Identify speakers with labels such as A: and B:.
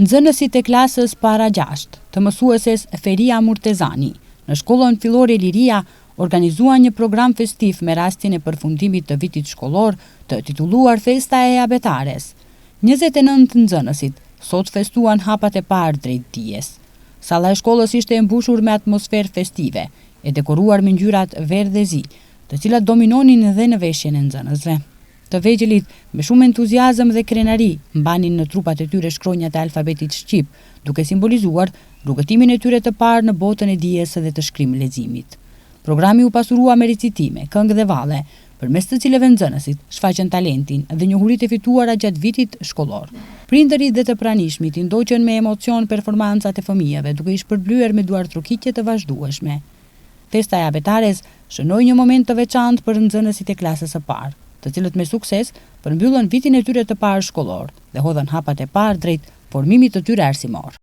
A: Nxënësit e klasës para 6 të mësueses Feria Murtezani në shkollën fillore Liria organizuan një program festiv me rastin e përfundimit të vitit shkollor të titulluar Festa e Abetares. 29 nxënësit sot festuan hapat e parë drejt dijes. Salla e shkollës ishte e mbushur me atmosferë festive, e dekoruar me ngjyrat verdh dhe zi, të cilat dominonin edhe në veshjen e nxënësve. Të vegjelit, me shumë entuziazëm dhe krenari, mbanin në trupat e tyre shkronjat e alfabetit shqip, duke simbolizuar rrugëtimin e tyre të parë në botën e dijes dhe të shkrim leximit. Programi u pasurua me recitime, këngë dhe valle, përmes të cilëve nxënësit shfaqën talentin dhe njohuritë e fituara gjatë vitit shkollor. Prindërit dhe të pranishmit i ndoqën me emocion performancat e fëmijëve, duke i shpërblyer me duartrokitje të vazhdueshme. Festa e Abetares shënoi një moment të veçantë për nxënësit e klasës së parë, të cilët me sukses përmbyllën vitin e tyre të parë shkollor dhe hodhën hapat e parë drejt formimit të tyre arsimor.